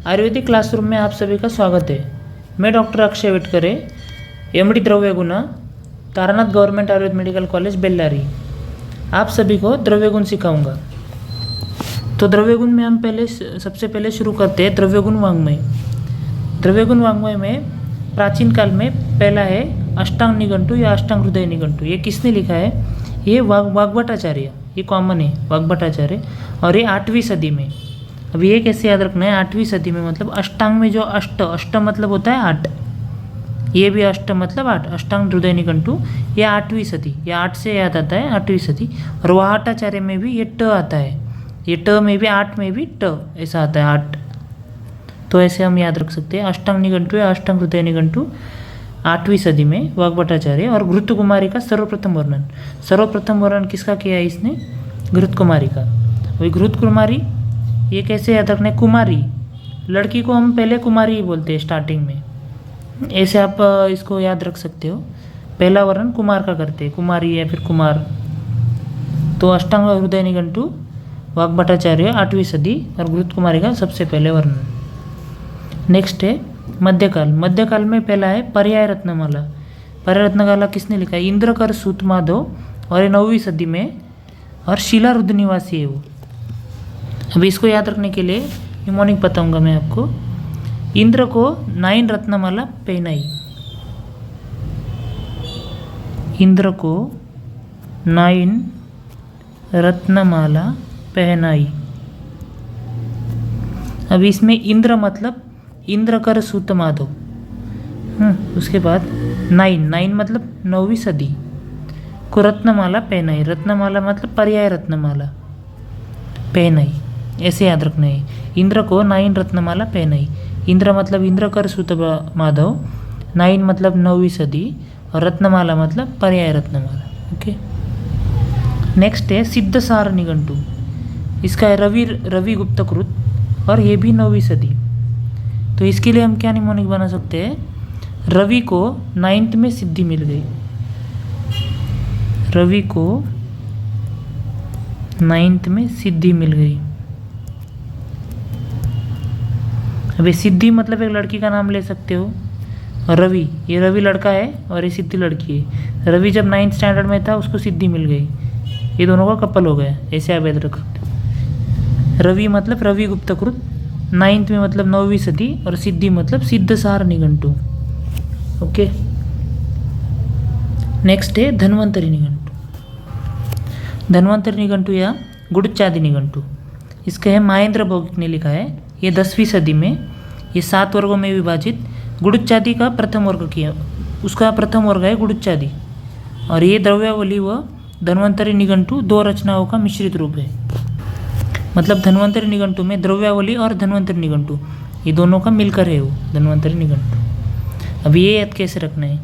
Ayurvedic classroom में आप सभी का स्वागत है। मैं डॉक्टर अक्षय वेटकरे, एमडी द्रव्य गुण, Taranath government Ayurveda medical college Bellary. आप सभी को द्रव्य गुण सिखाऊंगा। तो द्रव्य गुण में हम सबसे पहले शुरू करते हैं द्रव्य गुण वाङ्मय। द्रव्य गुण वाङ्मय में प्राचीन काल में पहला है अष्टांग निघंटु या अष्टांग हृदय निघंटु। ये किसने लिखा है? ये वाग्भटाचार्य, ये कॉमन है वाग्भटाचार्य, और ये 8वीं सदी में। अब ये कैसे याद रखना है? 8वीं सदी में मतलब अष्टांग में जो अष्ट मतलब होता है 8, ये भी अष्ट मतलब 8, अष्टांग हृदय निघंटु, ये 8वीं सदी, ये 8 से याद आता है 8वीं सदी। और वाग्भटाचार्य में भी ये ट आता है, ये ट में भी 8 में भी ट ऐसा आता है 8। तो ऐसे हम याद रख सकते हैं अष्टांग निघंटु या अष्टांग हृदय निघंटु 8वीं सदी में वाग्भटाचार्य। और घृत कुमारी का सर्वप्रथम वर्णन किसका किया है इसने? घृत कुमारी का। वही घृत कुमारी, ये कैसे याद रखना है? कुमारी, लड़की को हम पहले कुमारी ही बोलते हैं स्टार्टिंग में, ऐसे आप इसको याद रख सकते हो। पहला वर्णन कुमार का करते हैं, कुमारी या फिर कुमार। तो अष्टांग हृदय निघंटु वाग्भटाचार्य 8वीं सदी और घृत कुमारी का सबसे पहले वर्णन। नेक्स्ट है मध्यकाल में पहला है पर्याय रत्नमाला। पर्याय रत्नमाला किसने लिखा है? इंद्रकर सूत माधव, और ये 9वीं सदी में, और शिला रुद्र निवासी है वो। अभी इसको याद रखने के लिए निमोनिक बताऊंगा मैं आपको। इंद्र को 9 रत्नमाला पहनाई, इंद्र को 9 रत्नमाला पहनाई। अब इसमें इंद्र मतलब इंद्रकर सूत माधव। उसके बाद 9 मतलब 9वीं सदी को रत्नमाला पहनाई। रत्नमाला मतलब पर्याय रत्नमाला पहनाई, ऐसे याद रखना है। इंद्र को 9 रत्नमाला पहनाई। इंद्र मतलब इंद्रकर सूत माधव, 9 मतलब 9वीं सदी, और रत्नमाला मतलब पर्याय रत्नमाला। ओके। नेक्स्ट है सिद्धसार निघंटु। इसका है रवि गुप्तकृत, और ये भी 9वीं सदी। तो इसके लिए हम क्या निमोनिक बना सकते हैं? रवि को 9th में सिद्धि मिल गई, रवि को 9th में सिद्धि मिल गई। अभी सिद्धि मतलब एक लड़की का नाम ले सकते हो। और रवि, ये रवि लड़का है और ये सिद्धि लड़की है। रवि जब 9th स्टैंडर्ड में था उसको सिद्धि मिल गई, ये दोनों का कपल हो गया, ऐसे आप याद रख सकते हो। रवि मतलब रवि गुप्तकृत, 9th में मतलब 9वीं सदी, और सिद्धि मतलब सिद्धसार निघंटु। ओके। नेक्स्ट है धन्वंतरी निघंटु। धन्वंतरी निघंटु या गुड़चादी निघंटु, इसका है महेंद्र भौगिक ने लिखा है। ये 10वीं सदी में, ये 7 वर्गों में विभाजित गुड़चादी का प्रथम वर्ग किया, उसका प्रथम वर्ग है गुड़चादी। और ये द्रव्यावली व धन्वंतरी निघंटु 2 रचनाओं का मिश्रित रूप है। मतलब धन्वंतरी निघंटु में द्रव्यावली और धन्वंतरी निघंटु ये दोनों का मिलकर है वो धन्वंतरी निघंटु। अभी ये याद कैसे रखना है?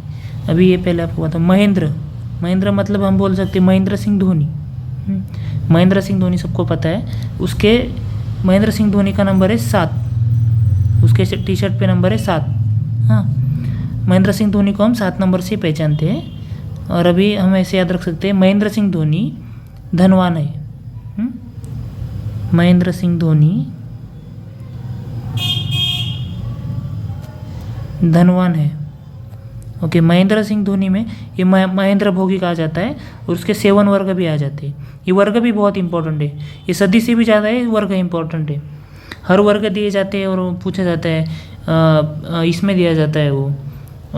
अभी ये पहले आपको बताऊँ। महेंद्र मतलब हम बोल सकते हैं महेंद्र सिंह धोनी। महेंद्र सिंह धोनी सबको पता है, उसके महेंद्र सिंह धोनी का नंबर है 7, उसके टी शर्ट पे नंबर है 7। हाँ, महेंद्र सिंह धोनी को हम 7 नंबर से पहचानते हैं। और अभी हम ऐसे याद रख सकते हैं महेंद्र सिंह धोनी धनवान है। महेंद्र सिंह धोनी धनवान है। ओके। महेंद्र सिंह धोनी में ये महेंद्र भौगिक आ जाता है, और उसके 7 वर्ग भी आ जाते हैं। ये वर्ग भी बहुत इंपॉर्टेंट है, ये सदी से भी ज़्यादा है वर्ग इंपॉर्टेंट है। हर वर्ग दिए जाते हैं और पूछा जाता है, इसमें दिया जाता है वो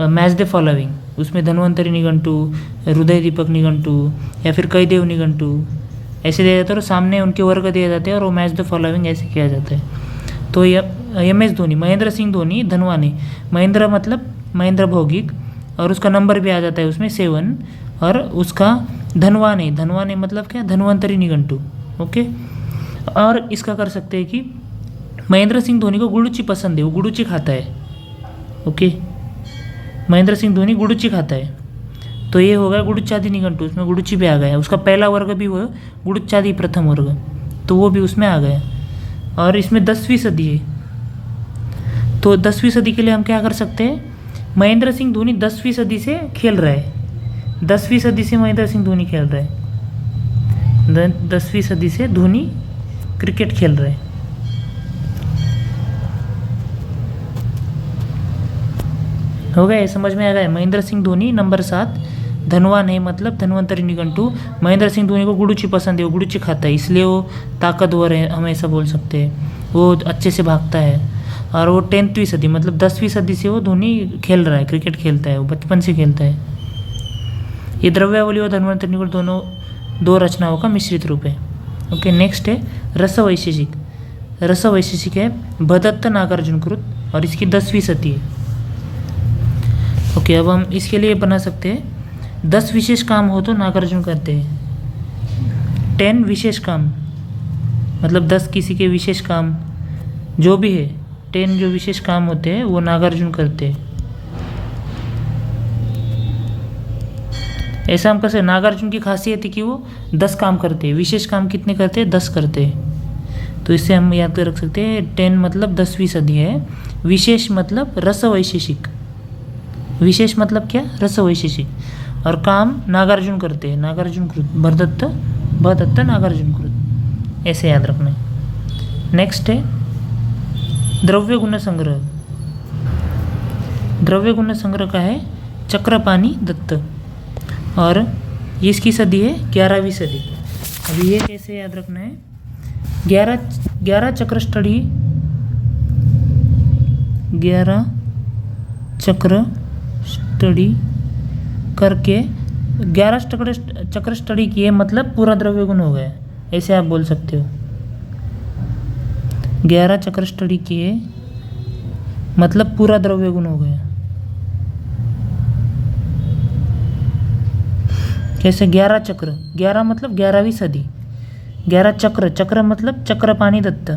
मैच द फॉलोइंग, उसमें धन्वंतरी निघंटु, हृदय दीपक निघंटु, या फिर कईदेव निघंटु ऐसे दिया जाता है, और सामने उनके वर्ग दिए जाते हैं और वो मैच द फॉलोइंग ऐसे किया जाता है। तो MS धोनी, महेंद्र सिंह धोनी धनवान है। महेंद्र मतलब महेंद्र भौगिक, और उसका नंबर भी आ जाता है उसमें 7, और उसका धनवान है मतलब क्या? धन्वंतरी निघंटु। ओके। और इसका कर सकते हैं कि महेंद्र सिंह धोनी को गुड़ुची पसंद है, वो गुड़ुची खाता है। ओके। महेंद्र सिंह धोनी गुड़ुची खाता है, तो ये होगा गुड़चादी निघंटु, उसमें गुड़ुची भी आ गया। उसका पहला वर्ग भी वो गुड़चादी प्रथम वर्ग, तो वो भी उसमें आ गया। और इसमें 10वीं सदी है, तो 10वीं सदी के लिए हम क्या कर सकते हैं? महेंद्र सिंह धोनी 10वीं सदी से खेल रहा है, 10वीं सदी से महेंद्र सिंह धोनी खेल रहा है, 10वीं सदी से धोनी क्रिकेट खेल रहे हैं। हो गया, समझ में आ गया। महेंद्र सिंह धोनी नंबर 7 धनवान है, मतलब धन्वंतरी निघंटू। महेंद्र सिंह धोनी को गुड़ूची पसंद है, वो गुड़ूची खाता है, इसलिए वो ताकतवर है, हम ऐसा बोल सकते हैं। वो अच्छे से भागता है। और वो 10वीं सदी मतलब 10वीं सदी से वो धोनी खेल रहा है, क्रिकेट खेलता है, वो बचपन से खेलता है। ये द्रव्यावली और धन्वंतरी निगुण दोनों 2 रचनाओं का मिश्रित रूप है। ओके, नेक्स्ट है रसवैशेषिक। रसवैशेषिक है भदत्त नागार्जुनकृत और इसकी 10वीं सदी है। ओके, अब हम इसके लिए बना सकते हैं 10 विशेष काम हो तो नागार्जुन करते हैं। 10 विशेष काम मतलब 10 किसी के विशेष काम जो भी है, 10 जो विशेष काम होते हैं वो नागार्जुन करते हैं। ऐसा हम कैसे, नागार्जुन की खासियत है कि वो 10 काम करते हैं। विशेष काम कितने करते हैं? 10 करते हैं। तो इससे हम याद कर रख सकते हैं 10 मतलब 10वीं सदी है। विशेष मतलब रसवैशेषिक। विशेष मतलब क्या? रसवैशेषिक। और काम नागार्जुन करते हैं, नागार्जुनकृत, भदत्त नागार्जुनकृत, ऐसे याद रखना है। नेक्स्ट है द्रव्य गुण संग्रह। द्रव्य गुण संग्रह का है चक्रपाणी दत्त और इसकी सदी है 11वीं सदी। अभी ये कैसे याद रखना है? 11 चक्र स्टडी, 11 चक्र स्टडी करके 11 चक्र स्टडी किए मतलब पूरा द्रव्य गुण हो गया, ऐसे आप बोल सकते हो। 11 चक्र स्टडी किए मतलब पूरा द्रव्य गुण हो गया। कैसे? 11 चक्र, 11 मतलब 11वीं सदी, 11 चक्र, चक्र मतलब चक्रपाणी दत्त,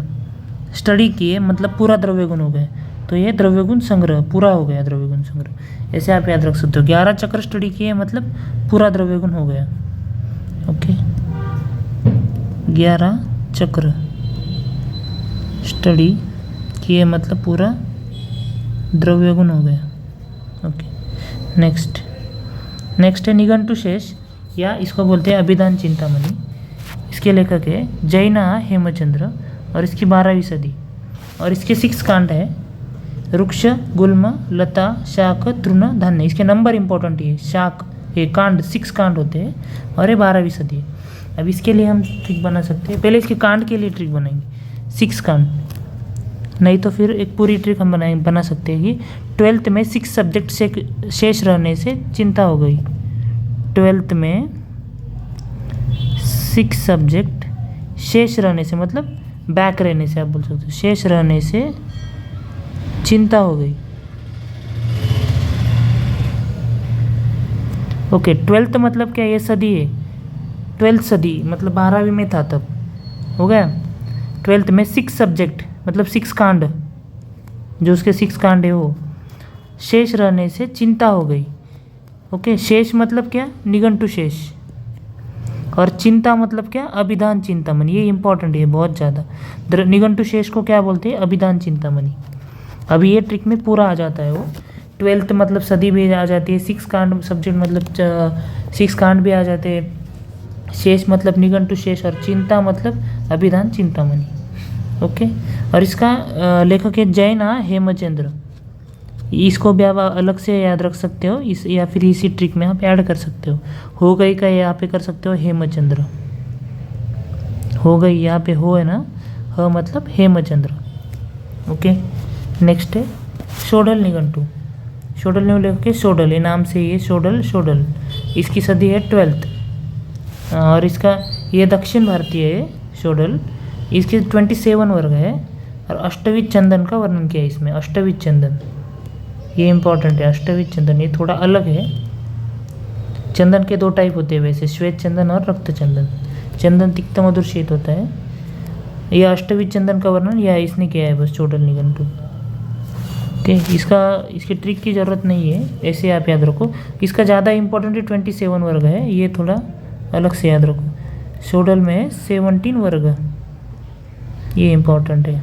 स्टडी किए मतलब पूरा द्रव्य गुण हो गया। तो ये द्रव्य गुण संग्रह पूरा हो गया, द्रव्य गुण संग्रह, ऐसे आप याद रख सकते हो। 11 चक्र स्टडी किए मतलब पूरा द्रव्य गुण हो गया। ओके, 11 चक्र स्टडी किए मतलब पूरा द्रव्य गुण हो गया। ओके, नेक्स्ट है निघंटु शेष, या इसको बोलते हैं अभिधान चिंतामणि। इसके लेखक है जैना हेमचंद्र और इसकी 12वीं सदी। और इसके 6 कांड है, वृक्ष, गुल्म, लता, शाक, तृण, धान्य। इसके नंबर इंपॉर्टेंट है, शाक, ये कांड 6 कांड होते हैं और ये 12वीं सदी है। अब इसके लिए हम ट्रिक बना सकते हैं, पहले इसके कांड के लिए ट्रिक बनाएंगे 6 कांड, नहीं तो फिर एक पूरी ट्रिक हम बना सकते हैं कि 12th में 6 सब्जेक्ट से शेष रहने से चिंता हो गई। 12th में 6 सब्जेक्ट शेष रहने से मतलब बैक रहने से आप बोल सकते हो, शेष रहने से चिंता हो गई। ओके, 12th मतलब क्या? ये सदी है, 12th सदी मतलब 12वीं में था तब, हो गया। 12th में 6 सब्जेक्ट मतलब 6 कांड, जो उसके 6 कांड है वो शेष रहने से चिंता हो गई। ओके, शेष मतलब क्या? निघंटु शेष। और चिंता मतलब क्या? अभिधान चिंतामणि। ये इंपॉर्टेंट है बहुत ज़्यादा। निघंटु शेष को क्या बोलते हैं? अभिधान चिंतामणि। अभी ये ट्रिक में पूरा आ जाता है वो। 12th मतलब सदी भी आ जाती है, 6 कांड सब्जेक्ट मतलब 6 कांड भी आ जाते हैं, शेष मतलब निघंटु शेष, और चिंता मतलब अभिधान चिंतामणि। ओके, और इसका लेखक है जैना हेमचंद्र। इसको भी आप अलग से याद रख सकते हो, इस या फिर इसी ट्रिक में आप ऐड कर सकते हो गई का यहाँ पे कर सकते हो हेमचंद्र, हो गई यहाँ पे हो है ना, ह मतलब हेमचंद्र। ओके, नेक्स्ट है शोडल निघंटु। शोडल निघंटु के शोडल, ये नाम से ये शोडल, इसकी सदी है 12th और इसका ये दक्षिण भारतीय है शोडल। इसके 27 वर्ग है और अष्टविध चंदन का वर्णन किया है इसमें। अष्टविध चंदन ये इंपॉर्टेंट है, अष्टविध चंदन ये थोड़ा अलग है। चंदन के 2 टाइप होते हैं वैसे, श्वेत चंदन और रक्त चंदन। चंदन तिक्त मधुर शीत होता है, यह अष्टविध चंदन का वर्णन यह इसने किया है बस, शोडल निघंटु। ओके, इसकी ट्रिक की ज़रूरत नहीं है, ऐसे आप याद रखो। इसका ज़्यादा इंपॉर्टेंट है 27 वर्ग है, ये थोड़ा अलग से याद रखो। शोडल में 17 वर्ग, ये इंपॉर्टेंट है।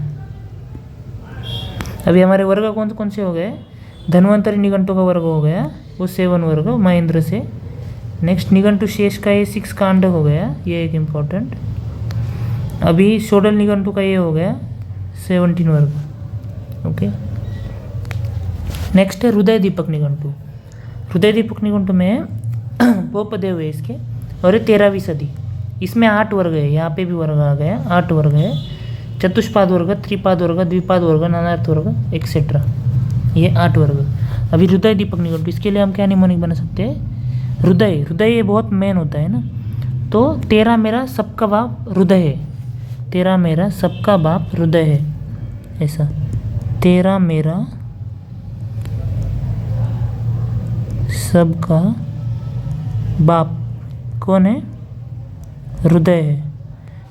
अभी हमारे वर्ग कौन कौन से हो गए? धन्वंतरी निघंटु का वर्ग हो गया, वो 7 वर्ग महेंद्र से। नेक्स्ट निघंटु शेष का ये 6 कांड हो गया, ये एक इम्पॉर्टेंट। अभी शोडल निघंटु का ये हो गया 17 वर्ग। ओके, नेक्स्ट है हृदय दीपक निघंटु। हृदय दीपक निघंटु में बहुपदेव है इसके, और ये 13वीं सदी। इसमें 8 वर्ग है, यहाँ पे भी वर्ग आ गया, 8 वर्ग है। चतुष्पाद वर्ग, त्रिपाद वर्ग, द्विपाद वर्ग, नानार्थ वर्ग एक्सेट्रा, ये 8 वर्ग। अभी हृदय दीपक निघंटु, इसके लिए हम क्या निमोनिक बना सकते हैं? हृदय, हृदय ये बहुत मेन होता है ना। तो तेरा मेरा सबका बाप हृदय है, तेरा मेरा सबका बाप हृदय है, ऐसा। तेरा मेरा सबका बाप कौन है? हृदय है।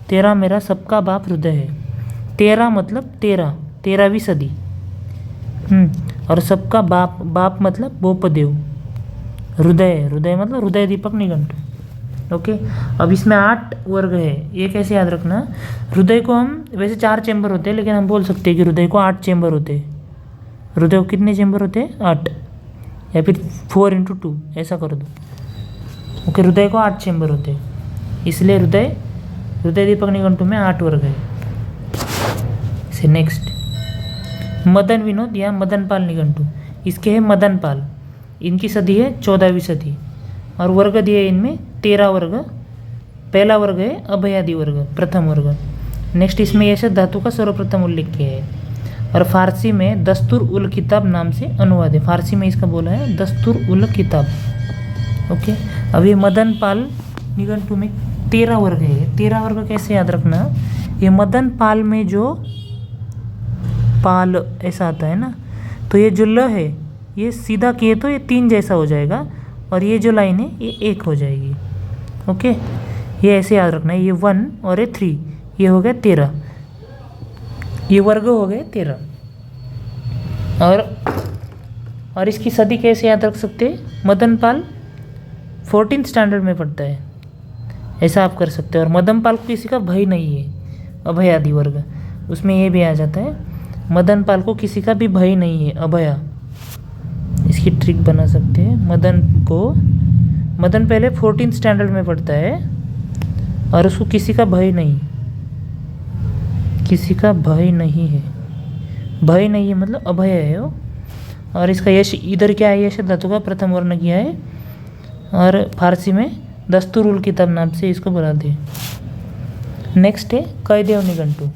तेरा मेरा सबका बाप हृदय है। तेरा मतलब 13वीं सदी। और सबका बाप, बाप मतलब बहुपदेव। हृदय, हृदय मतलब हृदय दीपक निघंटु। ओके, अब इसमें 8 वर्ग है। ये कैसे याद रखना? हृदय को हम वैसे 4 चेंबर होते हैं, लेकिन हम बोल सकते हैं कि हृदय को 8 चेंबर होते हैं। हृदय को कितने चेंबर होते हैं? 8, या फिर 4 × 2 ऐसा कर दो। ओके, हृदय को 8 चेंबर होते हैं, इसलिए हृदय दीपक निघंटु में 8 वर्ग है। से नेक्स्ट मदन विनोद या मदनपाल निघंटु। इसके है मदनपाल, इनकी सदी है 14वीं सदी, और वर्ग दिए इनमें 13 वर्ग। पहला वर्ग है अभयादि वर्ग, प्रथम वर्ग। नेक्स्ट इसमें यश धातु का सर्वप्रथम उल्लेख किया है, और फारसी में दस्तूर उल किताब नाम से अनुवाद है। फारसी में इसका बोला है दस्तूर उल किताब। ओके, अभी मदनपाल निघंटु में 13 वर्ग है। 13 वर्ग कैसे याद रखना? ये मदनपाल में जो पाल ऐसा आता है ना, तो ये जो ल है ये सीधा किए तो ये 3 जैसा हो जाएगा, और ये जो लाइन है ये 1 हो जाएगी। ओके, ये ऐसे याद रखना है। ये 1 और ये 3, ये हो गया 13, ये वर्ग हो गए 13। और इसकी सदी कैसे याद रख सकते हैं? मदनपाल 14th स्टैंडर्ड में पढ़ता है, ऐसा आप कर सकते हो। और मदनपाल को किसी का भय नहीं है, अभयादि वर्ग, उसमें ये भी आ जाता है। मदनपाल को किसी का भी भय नहीं है, अभया। इसकी ट्रिक बना सकते हैं। मदन पहले 14th स्टैंडर्ड में पढ़ता है, और उसको किसी का भय नहीं, किसी का भय नहीं है। भय नहीं है मतलब अभय है वो। और इसका यश इधर क्या है? यश धातु का प्रथम वर्ण किया है, और फारसी में दस्तूर उल किताब नाम से इसको बुलाते हैं। नेक्स्ट है कयदेव निघंटु।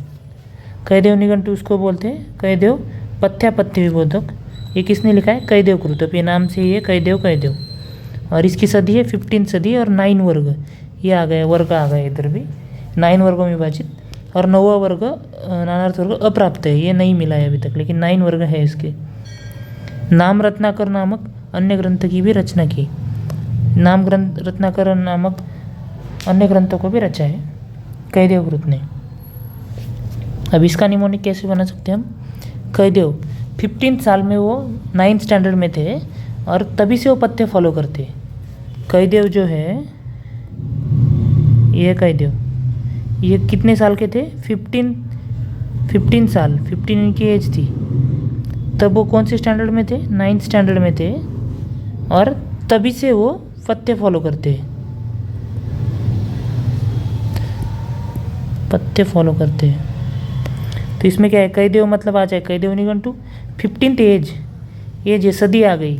कयदेव निघंटु उसको बोलते हैं कयदेव पथ्यापथ्य विबोधक। ये किसने लिखा है? कयदेव कृतप, ये नाम से ये कयदेव। और इसकी सदी है 15th सदी, और 9 वर्ग ये आ गए, वर्ग आ गए इधर भी 9 वर्गों में विभाजित। और 9वां वर्ग नानार्थ वर्ग अप्राप्त है, ये नहीं मिला है अभी तक, लेकिन 9 वर्ग है इसके। नाम रत्नाकर नामक अन्य ग्रंथ की भी रचना की। नाम ग्रंथ रत्नाकर नामक अन्य ग्रंथों को भी रचा है कयदेव कृत ने। अब इसका निमोनिक कैसे बना सकते हैं हम? कयदेव 15 साल में वो 9th स्टैंडर्ड में थे, और तभी से वो पथ्य फॉलो करते। कयदेव जो है, ये कयदेव ये कितने साल के थे? 15 साल, 15 इनकी एज थी। तब वो कौन से स्टैंडर्ड में थे? 9th स्टैंडर्ड में थे, और तभी से वो पथ्य फॉलो करते हैं, पथ्य फॉलो करते हैं। तो इसमें क्या है? कयदेव मतलब आ जाए कयदेव निघंटु 15th एज, ये सदी आ गई।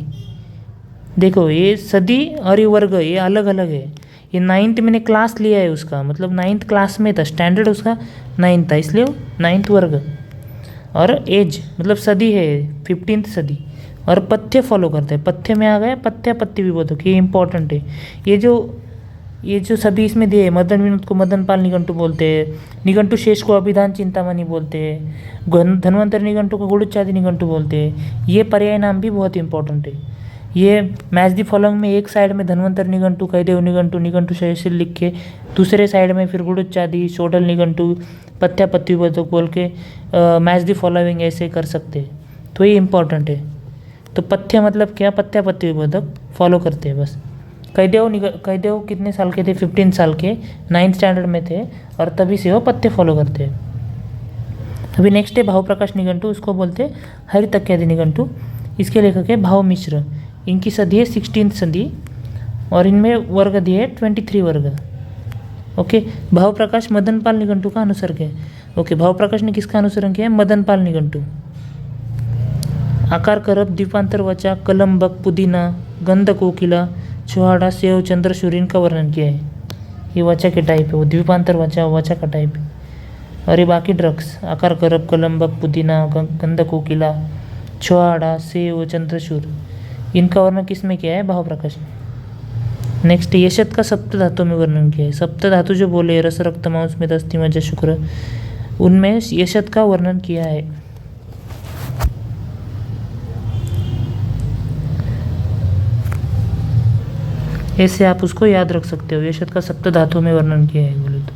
देखो ये सदी और ये वर्ग ये अलग अलग है। ये 9th मैंने क्लास लिया है उसका, मतलब 9th क्लास में था, स्टैंडर्ड उसका 9th था, इसलिए वो 9th वर्ग। और एज मतलब सदी है 15th सदी, और पथ्य फॉलो करते हैं। पथ्य में आ गया पथ्यापथ्य विबोधक, ये इंपॉर्टेंट है। ये जो सभी इसमें दिए, मदन विनोद को मदनपाल निघंटु बोलते हैं, निघंटु शेष को अभिधान चिंतामणि बोलते हैं, धन्वंतरि निघंटु को गुड़ुच्चादि निघंटु बोलते हैं। ये पर्याय नाम भी बहुत इंपॉर्टेंट है। ये मैच दी फॉलोइंग में एक साइड में धन्वंतरि निघंटु, कयदेव निघंटु, निघंटु शेष लिख के, दूसरे साइड में फिर गुड़ुच्चादि, शोडल निघंटु, पथ्यापथ्य विबोधक बोल के मैच दी फॉलोइंग ऐसे कर सकते हैं। तो ये इंपॉर्टेंट है। तो पथ्य मतलब क्या? पथ्यापथ्य विबोधक फॉलो करते हैं बस। कयदेव कितने साल के थे? 15 साल के, 9th स्टैंडर्ड में थे, और तभी से वो पथ्य फॉलो करते हैं। अभी नेक्स्ट है भाव प्रकाश निघंटु, उसको बोलते हैं हरितक्यादि निघंटु। इसके लेखक है भाव मिश्र। इनकी सदी है 16th सदी, और इनमें वर्ग दिए है 23 वर्ग। ओके, भाव प्रकाश मदनपाल निघंटु का अनुसर्ग है। ओके, भाव प्रकाश ने किसका अनुसरण किया है? मदनपाल निघंटु। आकार करप द्वीपांतर वाचा कलंबक पुदीना गंध कोकिला छुहाड़ा सेव चंद्रशूर इनका वर्णन किया है। ये वाचा के टाइप है, वो द्वीपांतर वाचा का टाइप है। और ये बाकी ड्रग्स आकार करप कलंबक पुदीना गंध कोकिला छुहाड़ा सेव चंद्रशूर इनका वर्णन किस में किया है? भाव प्रकाश में। नेक्स्ट यशत का सप्त धातु में वर्णन किया है। सप्त धातु जो बोले रस रक्त मांस में अस्थि मज्जा शुक्र, उनमें यशत का वर्णन किया है। ऐसे आप उसको याद रख सकते हो, यशत का सप्त धातु में वर्णन किया है बोले तो।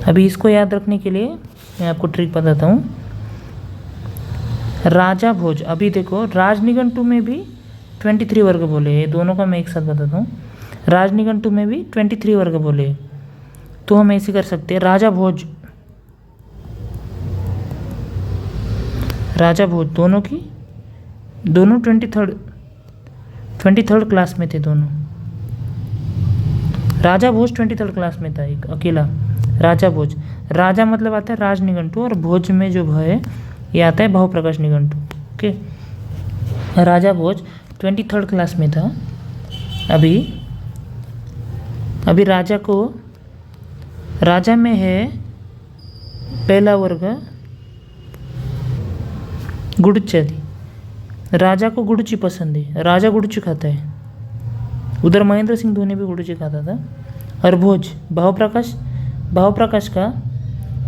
अभी इसको याद रखने के लिए मैं आपको ट्रिक बताता हूँ। राजा भोज, अभी देखो राजनिघंटु में भी 23 वर्ग बोले, ये दोनों का मैं एक साथ बताता हूँ। राजनिघंटु में भी 23 वर्ग बोले, तो हम ऐसे कर सकते हैं राजा भोज दोनों 23rd क्लास में थे दोनों। राजा भोज 23rd क्लास में था एक अकेला राजा भोज। राजा मतलब आता है राजनिघंटु और भोज में जो भ है ये आता है भाव प्रकाश निघंटु। ओके, राजा भोज 23rd क्लास में था। अभी राजा में है पहला वर्ग गुड़चादी। राजा को गुड़ची पसंद है, राजा गुड़ची खाता है। उधर महेंद्र सिंह धोनी भी गुड़ची खाता था। और भोज भाव प्रकाश का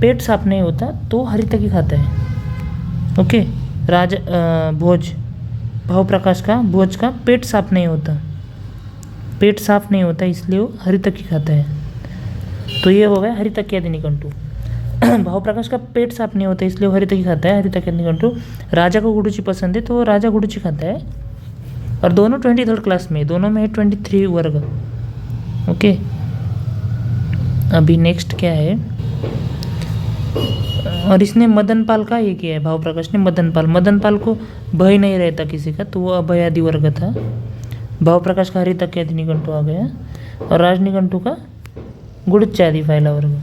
पेट साफ नहीं होता तो हरी तकी खाता है। ओके, भोज भाव प्रकाश का भोज का पेट साफ नहीं होता इसलिए वो हरी तकी खाता है। तो ये हो गया हरी तकियादि निघंटु। भाव प्रकाश का पेट साफ नहीं होता इसलिए वो हरी तकी खाता है, हरी तकियादि निघंटु। राजा को गुड़ची पसंद है तो वो राजा गुड़ची खाता है। और दोनों 23rd क्लास में, दोनों में है 23 वर्ग। ओके, अभी नेक्स्ट क्या है? और इसने मदनपाल का ये किया है, भाव प्रकाश ने मदनपाल को भय नहीं रहता किसी का तो वो अभयादि वर्ग था। भाव प्रकाश का हरि तकियादि निघंटु आ गया। और राजनिघंटु का गुड़चादि पहला वर्ग।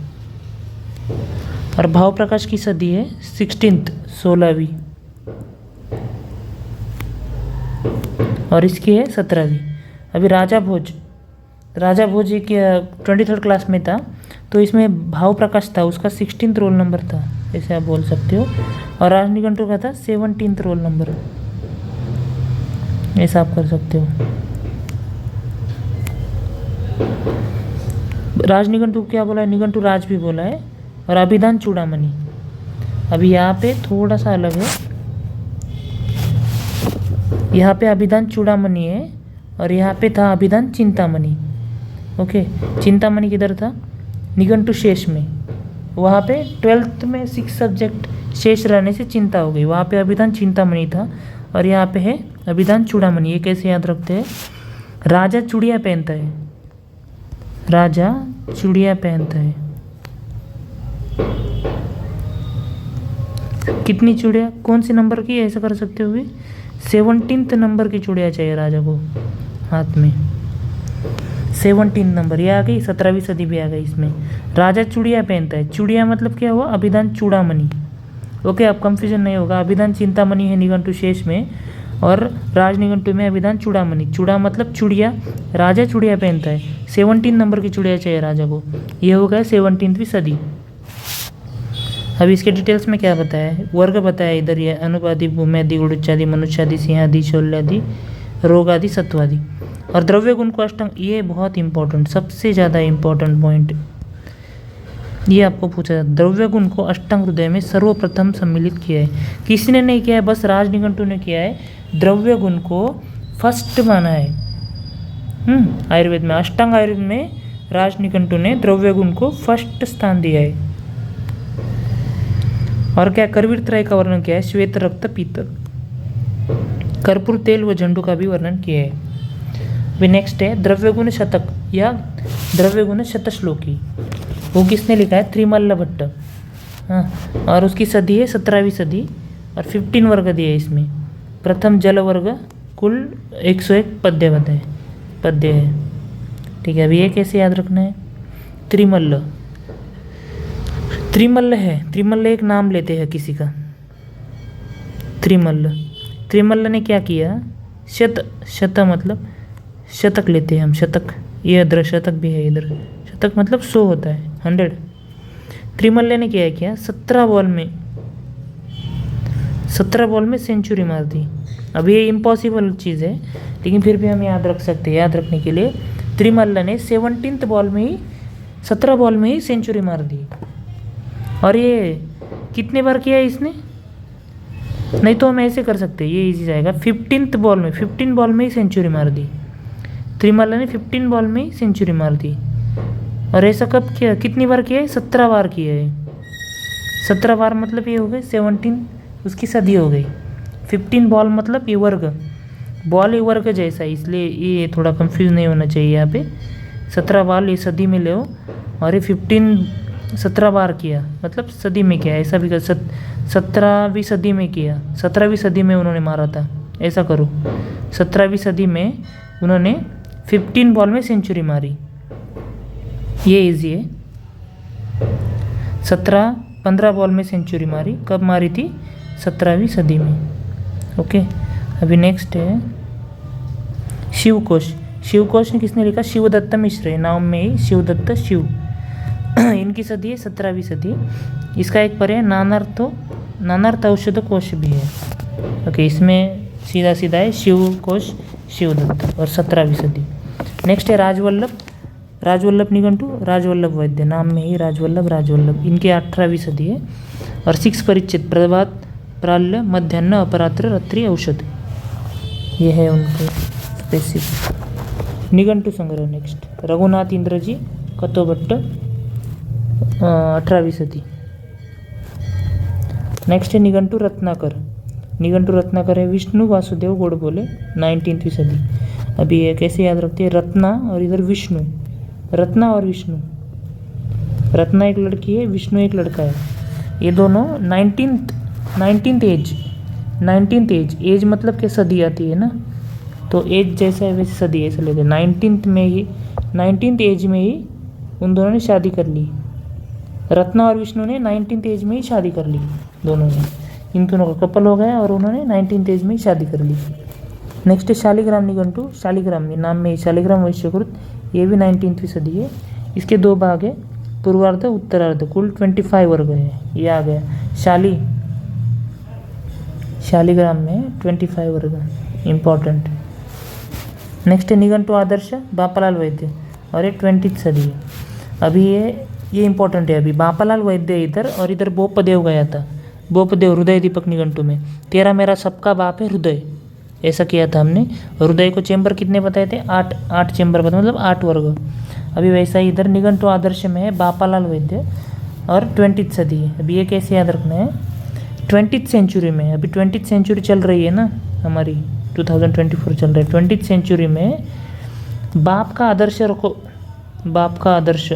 और भाव प्रकाश की सदी है 16वीं और इसकी है 17वीं। अभी राजा भोज एक 23rd क्लास में था तो इसमें भाव प्रकाश था, उसका 16th रोल नंबर था, ऐसे आप बोल सकते हो। और राजनिघंटु का था 17th रोल नंबर, ऐसा आप कर सकते हो। राजनिघंटु क्या बोला है? निघंटु राज भी बोला है। और अभिधान चूड़ामणि, अभी यहाँ पे थोड़ा सा अलग है। यहाँ पे अभिधान चूड़ामणि है और यहाँ पे था अभिधान चिंतामणि। ओके, चिंतामणि किधर था? निघंटु शेष में। वहाँ पे 12th में 6 सब्जेक्ट शेष रहने से चिंता हो गई, वहाँ पे अभिधान चिंतामणि था। और यहाँ पे है अभिधान चूड़ामणि। ये कैसे याद रखते हैं? राजा चूड़िया पहनता है, राजा चूड़िया पहनता है। कितनी चूड़िया, कौन सी नंबर की? ऐसा कर सकते हो भी 17th नंबर की चूड़िया चाहिए राजा को हाथ में। 17 नंबर ये आ गई, 17वीं सदी भी आ गई इसमें। राजा चूड़िया पहनता है, चूड़िया मतलब क्या हुआ? अभिधान चूड़ामणि। ओके, अब कंफ्यूजन नहीं होगा। अभिधान चिंतामणि है निघंटु शेष में और राजनिघंटु में अभिधान चूड़ामणि। चूड़ा मतलब चूड़िया, राजा चूड़िया पहनता है। 17 नंबर की चूड़िया चाहिए राजा को। ये हो गया 17वीं सदी। अभी इसके डिटेल्स में क्या बताया है? वर्ग बताया इधर, ये अनुपादि भूम्यादि गुड़चादि मनुष्यादि सिंहादि शौल्यादि रोगादि सत्वादि। और द्रव्य गुण को अष्टांग, ये बहुत इंपॉर्टेंट, सबसे ज़्यादा इंपॉर्टेंट पॉइंट ये आपको पूछा जाता। द्रव्य गुण को अष्टांग हृदय में सर्वप्रथम सम्मिलित किया है। किसी ने नहीं किया है, बस राजनिघंटु ने किया है। द्रव्य गुण को फर्स्ट माना है आयुर्वेद में, अष्टांग आयुर्वेद में राजनिघंटु ने द्रव्य गुण को फर्स्ट स्थान दिया है। और क्या? करवीर त्रय का वर्णन किया है, श्वेत रक्त पीत, कर्पूर तेल व झंडू का भी वर्णन किया है। अभी नेक्स्ट है द्रव्य गुण शतक या द्रव्य गुण शतश्लोकी। वो किसने लिखा है? त्रिमल्ल भट्ट। हाँ, और उसकी सदी है 17वीं सदी और 15 वर्ग दिए इसमें। प्रथम जल वर्ग, कुल 101 पद्य है। ठीक है, अभी ये कैसे याद रखना है? त्रिमल्ल है, त्रिमल्ल एक नाम लेते हैं किसी का। त्रिमल्ल। त्रिमल्ल ने क्या किया, शत मतलब शतक लेते हैं हम, शतक, ये इधर शतक भी है, इधर शतक मतलब 100 होता है, 100। त्रिमल्ल ने क्या किया, 17 बॉल में सेंचुरी मार दी। अब ये इम्पॉसिबल चीज़ है, लेकिन फिर भी हम याद रख सकते हैं। याद रखने के लिए, त्रिमल्ल ने 17th बॉल में ही 17 बॉल में ही सेंचुरी मार दी। और ये कितने बार किया है इसने, नहीं तो हम ऐसे कर सकते हैं, ये इजी जाएगा। 15 बॉल में ही सेंचुरी मार दी। त्रिमल्ल ने 15 बॉल में ही सेंचुरी मार दी। और ऐसा कब किया, कितनी बार किया है, 17 बार किया है। 17 बार मतलब ये हो गए 17, उसकी सदी हो गई। 15 बॉल मतलब ये वर्ग, बॉल ये वर्ग जैसा है, इसलिए ये थोड़ा कंफ्यूज नहीं होना चाहिए यहाँ पे। 17 बॉल ये सदी में ले, और ये 17 बार किया मतलब सदी में किया, ऐसा भी कर 17वीं सदी में किया, 17वीं सदी में उन्होंने मारा था, ऐसा करो। 17वीं सदी में उन्होंने 15 बॉल में सेंचुरी मारी, ये इजी है। 15 बॉल में सेंचुरी मारी, कब मारी थी, 17वीं सदी में। ओके, अभी नेक्स्ट है शिवकोश। शिवकोश ने किसने लिखा, शिवदत्त मिश्र है, नाम में ही शिवदत्त शिव। इनकी सदी है 17वीं सदी। इसका एक पर्याय नानार्थ औषध कोश भी है। ओके, इसमें सीधा सीधा है शिवकोश, शिवदत्त, और 17वीं सदी। नेक्स्ट है राजवल्लभ निघंटू, राजवल्लभ वैद्य, नाम में ही राजवल्लभ, इनकी 18वीं सदी है। और 6 परिच्छेद, प्रभात, प्राल्य, मध्याह्न, अपरात्र, रात्रि, औषध, ये है उनके स्पेसिफिक। निघंटू संग्रह नेक्स्ट, रघुनाथ इंद्रजी कतोभट्ट, 18वीं सदी। नेक्स्ट है निघंटू रत्नाकर है विष्णु वासुदेव गोडबोले, 19वीं सदी। अभी ये कैसे याद रखते हैं, रत्ना और इधर विष्णु, रत्ना और विष्णु, रत्ना एक लड़की है, विष्णु एक लड़का है। ये दोनों 19th एज मतलब कि सदी आती है ना, तो एज जैसा है वैसे सदी ऐसे लेते हैं। 19th एज में ही उन दोनों ने शादी कर ली, रत्ना और विष्णु ने 19th एज में ही शादी कर ली, दोनों ने, इन दोनों का कपल हो गया और उन्होंने 19th एज में ही शादी कर ली। नेक्स्ट है शालिग्राम निघंटु, शालिग्राम नाम में शालिग्राम वैश्यकृत, ये भी 19वीं सदी है। इसके 2 भाग है, पूर्वार्ध उत्तरार्ध, कुल 25 वर्ग है। ये आ गया शालिग्राम में 25 वर्ग, इम्पॉर्टेंट। नेक्स्ट है निघंटु आदर्श, बापालाल वैद्य, और ये 20th सदी है। अभी ये इंपॉर्टेंट है। अभी बापालाल वैद्य इधर, और इधर बोपदेव गया था, बोपदेव हृदय दीपक निघंटु में, तेरा मेरा सबका बाप है हृदय, ऐसा किया था हमने। हृदय को चेंबर कितने बताए थे, 8 चेंबर बताए, मतलब 8 वर्ग। अभी वैसा ही इधर निघंटु आदर्श में है बापालाल वैद्य, और 20th सदी है। अभी ये कैसे याद रखना है, 20th सेंचुरी में, अभी 20th सेंचुरी चल रही है ना हमारी, 2024 चल रहा है। 20th सेंचुरी में बाप का आदर्श रखो, बाप का आदर्श।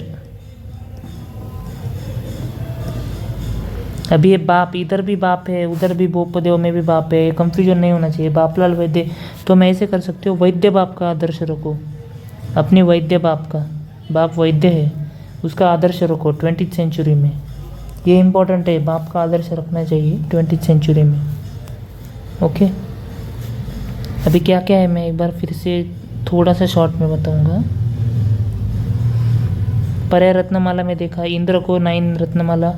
अभी ये बाप, इधर भी बाप है, उधर भी बोपदेव में भी बाप है, कंफ्यूजन नहीं होना चाहिए। बापलाल वैद्य, तो मैं ऐसे कर सकते हो, वैद्य बाप का आदर्श रखो, अपने वैद्य बाप का, बाप वैद्य है, उसका आदर्श रखो 20th सेंचुरी में। ये इंपॉर्टेंट है, बाप का आदर्श रखना चाहिए 20th सेंचुरी में। ओके, अभी क्या क्या है मैं एक बार फिर से थोड़ा सा शॉर्ट में बताऊंगा। पर्याय रत्नमाला में देखा, इंद्र को 9 रत्नमाला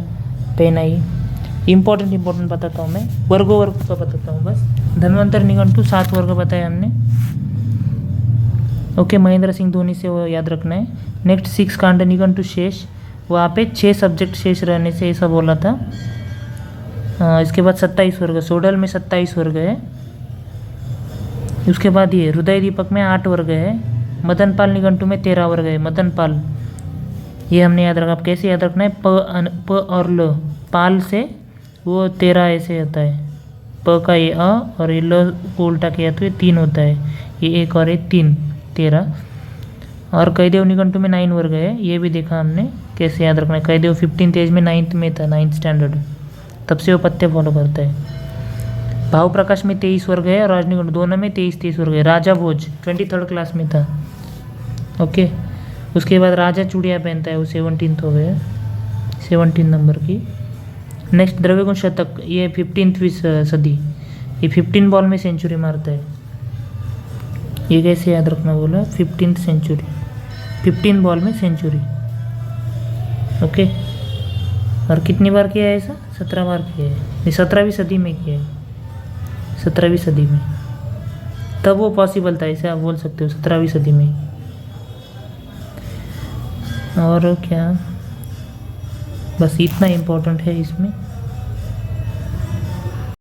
पहनाई। इंपॉर्टेंट बताता हूँ मैं, वर्ग का बताता हूँ बस। धन्वंतर निघंटु 7 वर्ग बताए हमने। ओके, महेंद्र सिंह धोनी से वो याद रखना है। नेक्स्ट 6 कांड निघंटु शेष, वहाँ पे 6 सब्जेक्ट शेष रहने से ऐसा बोला था। इसके बाद 27 वर्ग, सोडल में 27 वर्ग है। उसके बाद ये हृदय दीपक में 8 वर्ग है। मदनपाल निघंटु में 13 वर्ग है। मदनपाल, ये हमने याद रखा। आप कैसे याद रखना है, प और ल, पाल से वो 13 ऐसे आता है, प का ये अ और ये ल को उल्टा किया तो ये 3 होता है, ये 1 और 1 3, 13। और कैदेव निघंटु में 9 वर्ग है, ये भी देखा हमने कैसे याद रखना है। कैदेव 15th एज में 9th में था, 9th स्टैंडर्ड, तब से वो पत्ते फॉलो करता है। भाव प्रकाश में 23 वर्ग है और राजनिघंटु दोनों में 23 वर्ग है। राजा भोज 23rd क्लास में था। ओके, उसके बाद राजा चूड़िया पहनता है, वो 17th हो गया, 17 नंबर की। नेक्स्ट द्रव्यगुण शतक, ये 15वीं सदी, ये 15 बॉल में सेंचुरी मारता है। ये कैसे याद रखना बोला, 15th सेंचुरी, 15 बॉल में सेंचुरी। ओके, और कितनी बार किया है ऐसा, 17 बार किया है। ये 17वीं सदी में किया है, 17वीं सदी में, तब वो पॉसिबल था, ऐसे आप बोल सकते हो 17वीं सदी में। और क्या, बस इतना इम्पोर्टेंट है इसमें।